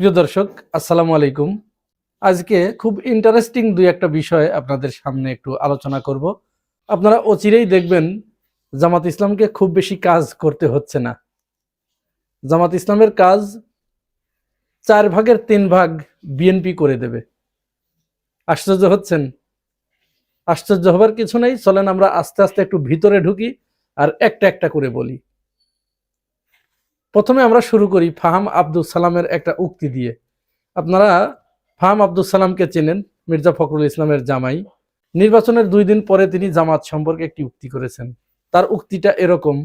প্রিয় দর্শক, আসসালামু আলাইকুম। আজকে খুব ইন্টারেস্টিং দুই একটা বিষয় আপনাদের সামনে একটু আলোচনা করব। আপনারা অচিরেই দেখবেন জামাত ইসলামকে খুব বেশি কাজ করতে হচ্ছে না। জামাত ইসলামের কাজ 4/3 বিএনপি করে দেবে। আশ্চর্য হচ্ছেন? আশ্চর্য হবার কিছু নেই। চলেন আমরা আস্তে আস্তে একটু ভিতরে ঢুকি আর একটা একটা করে বলি। প্রথমে আমরা শুরু করি ফাহাম আব্দুল সালামের একটা উক্তি দিয়ে। আপনারা ফাহাম আব্দুল সালামকে চেনেন, মির্জা ফখরুল ইসলামের জামাই। নির্বাচনের 2 দিন পরে তিনি জামাত সম্পর্কে একটি উক্তি করেছেন। তার উক্তিটা এরকম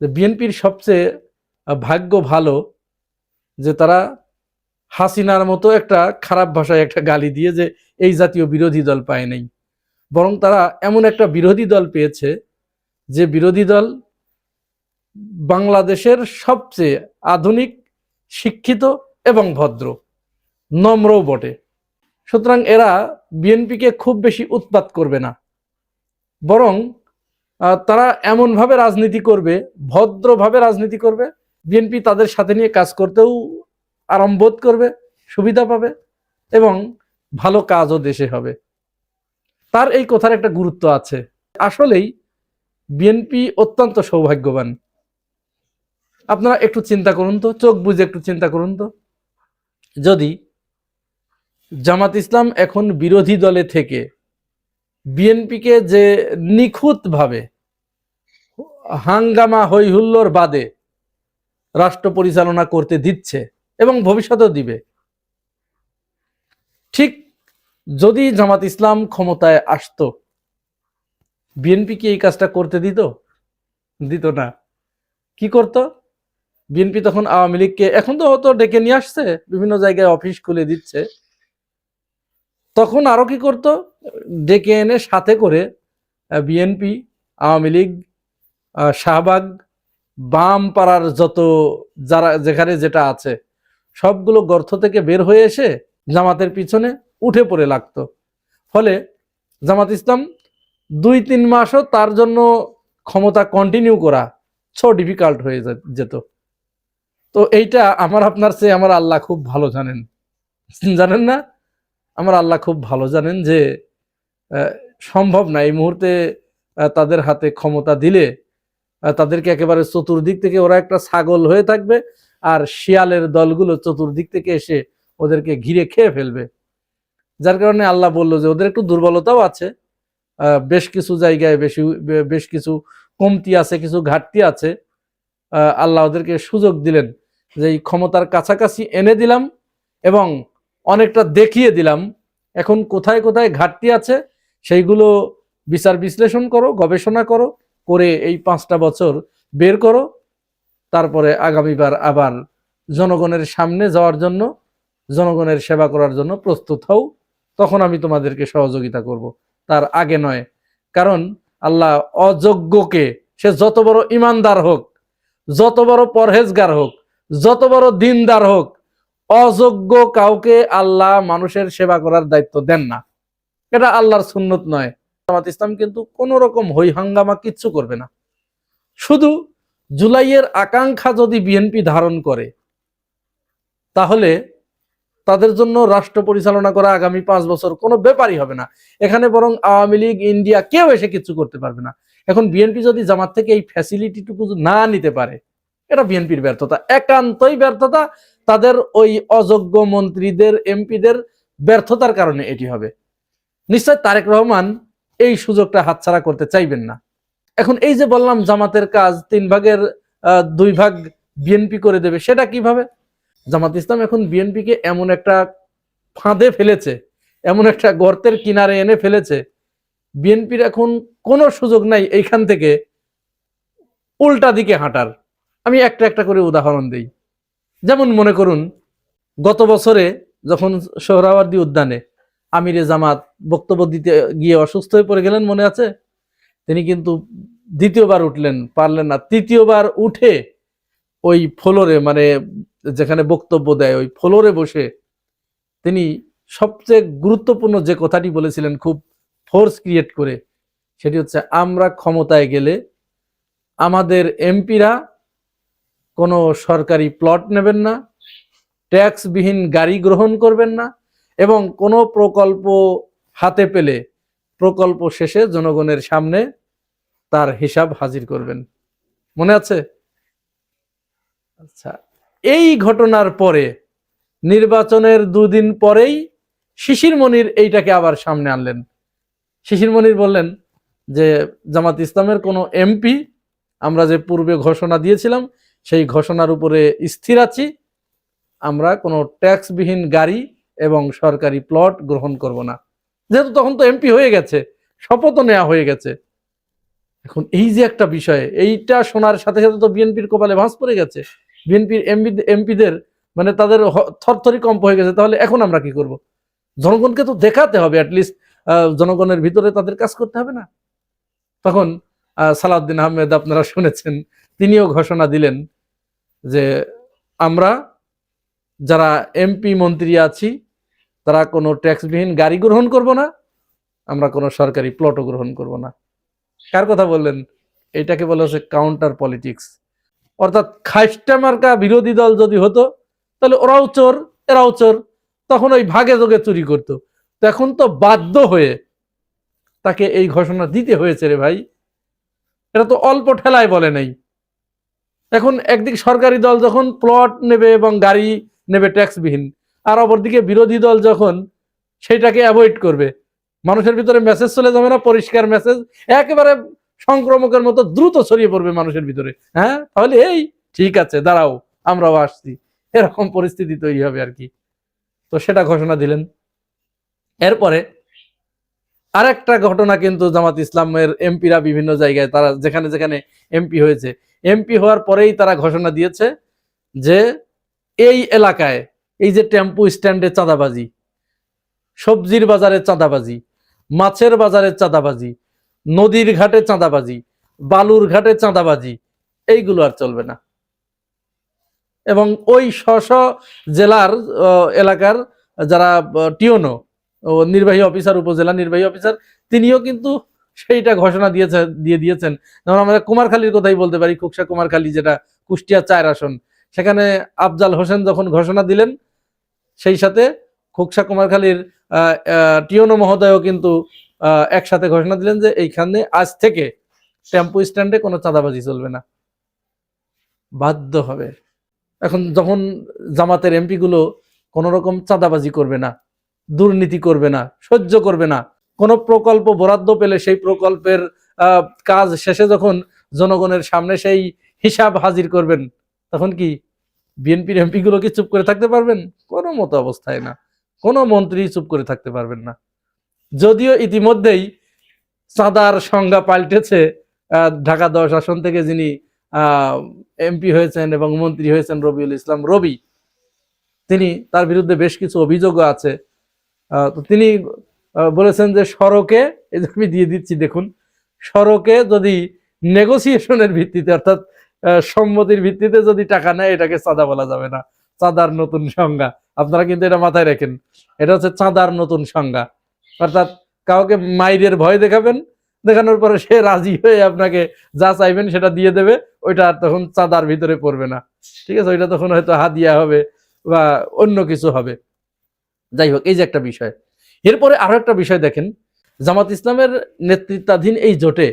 যে বিএনপির সবচেয়ে ভাগ্য ভালো যে তারা হাসিনার মতো একটা খারাপ ভাষায় একটা গালি দিয়ে যে এই জাতীয় বিরোধী দল পায় নাই, বরং তারা এমন একটা বিরোধী দল পেয়েছে যে বিরোধী দল বাংলাদেশের সবচেয়ে আধুনিক, শিক্ষিত এবং ভদ্র, নম্রও বটে। সুতরাং এরা বিএনপিকে খুব বেশি উৎপাত করবে না, বরং তারা এমনভাবে রাজনীতি করবে, ভদ্রভাবে রাজনীতি করবে। বিএনপি তাদের সাথে নিয়ে কাজ করতেও আরাম বোধ করবে, সুবিধা পাবে এবং ভালো কাজও দেশে হবে। তার এই কথার একটা গুরুত্ব আছে। আসলেই বিএনপি অত্যন্ত সৌভাগ্যবান। আপনারা একটু চিন্তা করুন তো, চোখ বুঝে একটু চিন্তা করুন তো, যদি জামাত ইসলাম এখন বিরোধী দলে থেকে বিএনপিকে যে নিখুঁতভাবে হাঙ্গামা হইহুল্লোর বাদে রাষ্ট্র পরিচালনা করতে দিচ্ছে এবং ভবিষ্যতেও দিবে, ঠিক যদি জামাত ইসলাম ক্ষমতায় আসতো, বিএনপি কি এই কাজটা করতে দিত? দিত না। কি করত? বিএনপি তখন আওয়ামী লীগকে, এখন তো হয়তো ডেকে নিয়ে আসছে, বিভিন্ন জায়গায় অফিস খুলে দিচ্ছে, তখন আরো কি করত? ডেকে এনে সাথে করে বিএনপি, আওয়ামী লীগ, শাহবাগ, বাম পাড়ার যত যারা যেখানে যেটা আছে সবগুলো গর্ত থেকে বের হয়ে এসে জামাতের পিছনে উঠে পড়ে লাগতো। ফলে জামাত ইসলাম 2-3 মাসও তার জন্য ক্ষমতা কন্টিনিউ করা সো ডিফিকাল্ট হয়ে যেত। তো এইটা আমার আপনার চেয়ে আমার আল্লাহ খুব ভালো জানেন, জানেন না? আমার আল্লাহ খুব ভালো জানেন যে সম্ভব না এই মুহূর্তে তাদের হাতে ক্ষমতা দিলে তাদেরকে একেবারে চতুর্দিক থেকে ওরা একটা ছাগল হয়ে থাকবে, আর শিয়ালের দলগুলো চতুর্দিক থেকে এসে ওদেরকে ঘিরে খেয়ে ফেলবে। যার কারণে আল্লাহ বলল যে ওদের একটু দুর্বলতাও আছে, বেশ কিছু জায়গায় বেশ কিছু কমতি আছে, কিছু ঘাটতি আছে। আল্লাহ ওদেরকে সুযোগ দিলেন যে এই ক্ষমতার কাছাকাছি এনে দিলাম এবং অনেকটা দেখিয়ে দিলাম। এখন কোথায় কোথায় ঘাটতি আছে সেইগুলো বিচার বিশ্লেষণ করো, গবেষণা করো, করে এই 5টা বছর বের করো, তারপরে আগামীবার আবার জনগণের সামনে যাওয়ার জন্য, জনগণের সেবা করার জন্য প্রস্তুত হও, তখন আমি তোমাদেরকে সহযোগিতা করব, তার আগে নয়। কারণ আল্লাহ অযোগ্যকে, সে যত বড় ইমানদার হোক, যত বড় পরহেজগার হোক, যত বড় দিনদার হোক, অযোগ্য কাউকে আল্লাহ মানুষের সেবা করার দায়িত্ব দেন না। এটা আল্লাহর সুন্নত নয়। জামাত ইসলাম কিন্তু কোন রকম হই হাঙ্গামা কিচ্ছু করবে না। শুধু জুলাইয়ের আকাঙ্ক্ষা যদি বিএনপি ধারণ করে, তাহলে তাদের জন্য রাষ্ট্র পরিচালনা করা আগামী 5 বছর কোনো ব্যাপারই হবে না। এখানে বরং আওয়ামী লীগ, ইন্ডিয়া কেউ এসে কিছু করতে পারবে না। এখন বিএনপি যদি জামাত থেকে এই ফ্যাসিলিটিটুকু না নিতে পারে, এটা বিএনপির ব্যর্থতা, একান্তই ব্যর্থতা। তাদের ওই অযোগ্য মন্ত্রীদের, এমপিদের ব্যর্থতার কারণে এটি হবে। নিশ্চয় তারেক রহমান এই সুযোগটা হাতছাড়া করতে চাইবেন না। এখন এই যে বললাম জামাতের কাজ 3/2 ভাগ বিএনপি করে দেবে, সেটা কিভাবে? জামাত ইসলাম এখন বিএনপিকে এমন একটা ফাঁদে ফেলেছে, এমন একটা গর্তের কিনারে এনে ফেলেছে, বিএনপির এখন কোনো সুযোগ নাই এইখান থেকে উল্টা দিকে হাঁটার। আমি একটা একটা করে উদাহরণ দিই। যেমন মনে করুন, গত বছরে যখন সোহরাওয়ার্দী উদ্যানে আমিরে জামাত বক্তব্য দিতে গিয়ে অসুস্থ হয়ে পড়ে গেলেন, মনে আছে? তিনি কিন্তু দ্বিতীয়বার উঠলেন, পারলেন না। তৃতীয়বার উঠে ওই ফ্লোরে, মানে যেখানে বক্তব্য দেয় ওই ফ্লোরে বসে তিনি সবচেয়ে গুরুত্বপূর্ণ যে কথাটি বলেছিলেন, খুব ফোর্স ক্রিয়েট করে, সেটি হচ্ছে আমরা ক্ষমতায় গেলে আমাদের এমপিরা কোনো সরকারি প্লট নেবেন না, ট্যাক্সবিহীন গাড়ি গ্রহণ করবেন না, এবং কোনো প্রকল্প হাতে পেলে প্রকল্প শেষে জনগণের সামনে তার হিসাব হাজির করবেন। মনে আছে? আচ্ছা, এই ঘটনার পরে নির্বাচনের দুদিন পরেই শিশির মনির এইটাকে আবার সামনে আনলেন। শিশির মনির বললেন যে জামাত ইসলামের কোনো এমপি আমরা যে পূর্বে ঘোষণা দিয়েছিলাম সেই ঘোষণার উপরে স্থির আছি, আমরা কোনো ট্যাক্সবিহীন গাড়ি এবং সরকারি প্লট গ্রহণ করব না। যেহেতু তখন তো এমপি হয়ে গেছে, শপথও নেওয়া হয়ে গেছে। এখন এই যে একটা বিষয়, এইটা শোনার সাথে সাথে তো বিএনপির কপালে ভাঁজ পড়ে গেছে। বিএনপির এমপিদের মানে তাদের থরথরি কম্প হয়ে গেছে। তাহলে এখন আমরা কি করব? জনগণকে তো দেখাতে হবে, অ্যাটলিস্ট জনগণের ভিতরে তাদের কাজ করতে হবে না? তখন সালাউদ্দিন আহমেদ, আপনারা শুনেছেন, তিনিও ঘোষণা দিলেন যে আমরা যারা এমপি মন্ত্রী আছি তারা কোনো ট্যাক্সবিহীন গাড়ি গ্রহণ করব না, আমরা কোনো সরকারি প্লটও গ্রহণ করব না। কার কথা বললেন? এটাকে বলা হচ্ছে কাউন্টার পলিটিক্স। অর্থাৎ খাইস্টা মার্কা বিরোধী দল যদি হতো তাহলে ওরাও চোর এরাও চোর, তখন ওই ভাগে যোগে চুরি করতো। তো এখন তো বাধ্য হয়ে তাকে এই ঘোষণা দিতে হয়েছে রে ভাই। এটা তো অল্প ঠেলায় বলে নাই। এখন একদিকে সরকারি দল যখন প্লট নেবে এবং গাড়ি নেবে ট্যাক্সবিহীন, আর অপরদিকে বিরোধী দল যখন সেটাকে অ্যাভয়েড করবে, মানুষের ভিতরে মেসেজ চলে যাবে না? পরিষ্কার মেসেজ, একেবারে সংক্রমকের মতো দ্রুত ছড়িয়ে পড়বে মানুষের ভিতরে। হ্যাঁ, তাহলে এই ঠিক আছে, দাঁড়াও আমরাও আসছি, এরকম পরিস্থিতি তৈরি হবে আর কি। তো সেটা ঘোষণা দিলেন। এরপরে আরেকটা ঘটনা কিন্তু জামাত ইসলামের এমপিরা বিভিন্ন জায়গায়, তারা যেখানে যেখানে এমপি হয়েছে, এমপি হওয়ার পরেই তারা ঘোষণা দিয়েছে যে এই এলাকায় এই যে টেম্পু স্ট্যান্ডে চাঁদাবাজি, সবজির বাজারে চাঁদাবাজি, মাছের বাজারে চাঁদাবাজি, নদীর ঘাটে চাঁদাবাজি, বালুর ঘাটে চাঁদাবাজি, এইগুলো আর চলবে না। এবং ওই স্ব জেলার এলাকার যারা টিওনো নির্বাহী অফিসার, উপজেলা নির্বাহী অফিসার, তিনিও কিন্তু সেইটা ঘোষণা দিয়ে দিয়েছেন। যেমন আমরা কুমারখালীর কথাই বলতে পারি, খুকসা কুমারখালী, যেটা কুষ্টিয়া 4 আসন, সেখানে আফজাল হোসেন যখন ঘোষণা দিলেন, সেই সাথে খুকসা কুমারখালীর টিওনো মহোদয়ও কিন্তু একসাথে ঘোষণা দিলেন যে এইখানে আজ থেকে টেম্পু স্ট্যান্ডে কোনো চাঁদাবাজি চলবে না, বাধ্য হবে। এখন যখন জামাতের এমপি গুলো কোন রকম চাঁদাবাজি করবে না, দুর্নীতি করবে না, সহ্য করবে না, কোন প্রকল্প বরাদ্দ পেলে সেই প্রকল্পের কাজ শেষে যখন জনগণের সামনে সেই হিসাব হাজির করবেন, তখন কি বিএনপির এমপি গুলো কি চুপ করে থাকতে পারবেন? কোনো মতো অবস্থায় না। কোনো মন্ত্রী চুপ করে থাকতে পারবেন না। যদিও ইতিমধ্যেই চাঁদার সংজ্ঞা পাল্টেছে। ঢাকা 10 আসন থেকে যিনি এমপি হয়েছেন এবং মন্ত্রী হয়েছেন রবিউল ইসলাম রবি, তিনি, তার বিরুদ্ধে বেশ কিছু অভিযোগও আছে। তো তিনি বলেছেন যে সড়কে, এই যে আমি দিয়ে দিচ্ছি দেখুন, সড়কে যদি নেগোসিয়েশনের ভিত্তিতে অর্থাৎ সম্মতির ভিত্তিতে যদি টাকা নেয় এটাকে চাঁদা বলা যাবে না। চাঁদার নতুন সংজ্ঞা, আপনারা কিন্তু এটা মাথায় রাখেন, এটা হচ্ছে চাঁদার নতুন সংজ্ঞা। অর্থাৎ কাউকে মাইরের ভয় দেখাবেন, দেখানোর পরে সে রাজি হয়ে আপনাকে যা চাইবেন সেটা দিয়ে দেবে, ওইটা তখন চাঁদার ভিতরে পড়বে না। ঠিক আছে, ওইটা তখন হয়তো হাদিয়া হবে বা অন্য কিছু হবে। যাই হোক, এই যে একটা বিষয়। এরপরে আরো একটা বিষয় দেখেন, জামাত ইসলামের নেতৃত্বাধীন এই জোটে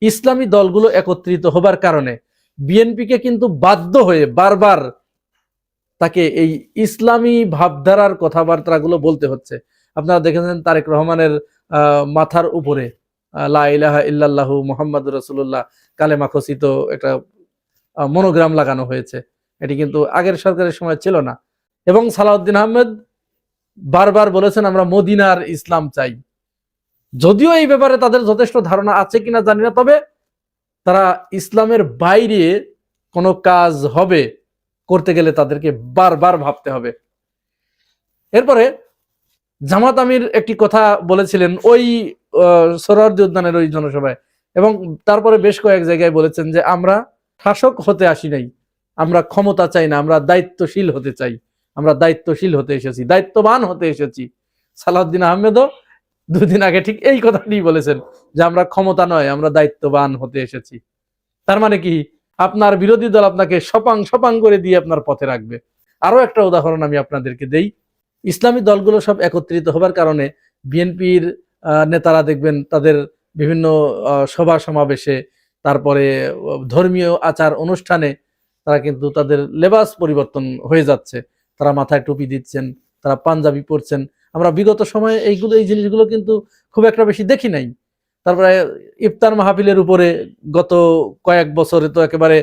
ইসলামী দলগুলো একত্রিত হবার কারণে বিএনপিকে কিন্তু বাধ্য হয়ে বারবার তাকে এই ইসলামী ভাবধারার কথাবার্তাগুলো বলতে হচ্ছে। আপনারা দেখেছেন তারেক রহমানের মাথার উপরে লা ইলাহা ইল্লাল্লাহু মুহাম্মাদুর রাসূলুল্লাহ কালেমা খচিত একটা মনোগ্রাম লাগানো হয়েছে। এটি কিন্তু আগের সরকারের সময় ছিল না। এবং সালাউদ্দিন আহমেদ বারবার বলেছেন আমরা মদিনার ইসলাম চাই। যদিও এই ব্যাপারে তাদের যথেষ্ট ধারণা আছে কিনা জানি না, তবে তারা ইসলামের বাইরে কোনো কাজ হবে করতে গেলে তাদেরকে বারবার ভাবতে হবে। এরপরে জামাত আমির একটি কথা বলেছিলেন ওই সোহরাওয়ার্দী উদ্যানের ওই জনসভায়, এবং তারপরে বেশ কয়েক জায়গায় বলেছেন যে আমরা শাসক হতে আসি নাই, আমরা ক্ষমতা চাই না, আমরা দায়িত্বশীল হতে চাই, আমরা দায়িত্বশীল হতে এসেছি, দায়িত্ববান হতে এসেছি। সালাউদ্দিন আহমেদও 2 দিন আগে ঠিক এই কথাটি বলেছেন যে আমরা ক্ষমতা নয়, আমরা দায়িত্ববান হতে এসেছি। তার মানে কি, আপনার বিরোধী দল আপনাকে সপাং সপাং করে দিয়ে আপনার পথে রাখবে। আরো একটা উদাহরণ আমি আপনাদেরকে দেই। ইসলামী দলগুলো সব একত্রিত হবার কারণে বিএনপির নেতারা দেখবেন তাদের বিভিন্ন সভা সমাবেশে, তারপরে ধর্মীয় আচার অনুষ্ঠানে তারা কিন্তু তাদের লেবাস পরিবর্তন হয়ে যাচ্ছে। তারা মাথায় টুপি দিচ্ছেন, তারা পাঞ্জাবি পরছেন। আমরা বিগত সময়ে এই জিনিসগুলো কিন্তু খুব একটা বেশি দেখি নাই। তারপরে ইফতার মাহফিলের উপরে গত কয়েক বছরে তো একেবারে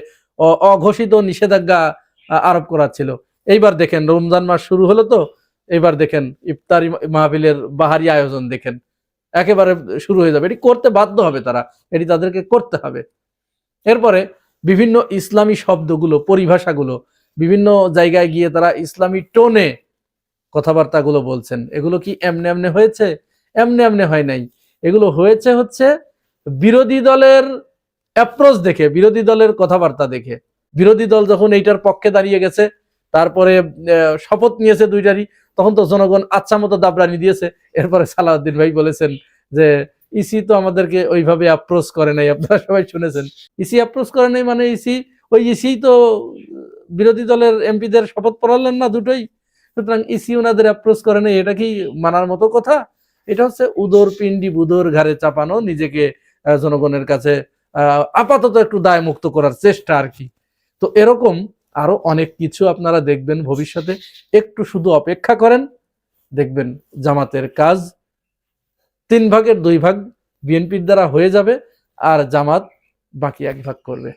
অঘোষিত নিষেধাজ্ঞা আরোপ করা ছিল। এইবার দেখেন রমজান মাস শুরু হলো, তো এবার দেখেন ইফতারি মাহফিলের বাহারি আয়োজন দেখেন একেবারে শুরু হয়ে যাবে। এটি করতে বাধ্য হবে তারা, এটি তাদেরকে করতে হবে। এরপরে বিভিন্ন ইসলামী শব্দগুলো, পরিভাষাগুলো বিভিন্ন জায়গায় গিয়ে তারা ইসলামী টোনে কথাবার্তাগুলো বলছেন। এগুলো কি এমনি এমনি হয়েছে? এমনি এমনি হয় নাই। এগুলো হয়েছে হচ্ছে বিরোধী দলের অ্যাপ্রোচ দেখে, বিরোধী দলের কথাবার্তা দেখে। বিরোধী দল যখন এইটার পক্ষে দাঁড়িয়ে গেছে, তারপরে শপথ নিয়েছে দুইটারই, তখন তো জনগণ আচ্ছা মতো দাবরানি দিয়েছে। এরপরে সালাউদ্দিন ভাই বলেছেন যে ইসি তো আমাদেরকে ওইভাবে অ্যাপ্রোচ করে নাই। আপনারা সবাই শুনেছেন, ইসি অ্যাপ্রোচ করে নাই মানে ইসি তো বিরোধী দলের এমপিদের শপথ পড়ালেন না দুটোই, সুতরাং ইসি ওনাদের অ্যাপ্রোচ করে নাই। এটা কি মানার মতো কথা? এটা হচ্ছে উদর পিণ্ডি বুদর ঘাড়ে চাপানো, নিজেকে জনগণের কাছে আপাতত একটু দায় মুক্ত করার চেষ্টা আর কি। তো এরকম আরো অনেক কিছু আপনারা দেখবেন ভবিষ্যতে। একটু শুধু অপেক্ষা করেন, দেখবেন জামাতের কাজ 3 ভাগের 2 ভাগ বিএনপির দ্বারা হয়ে যাবে, আর জামাত বাকি 1 ভাগ করবে।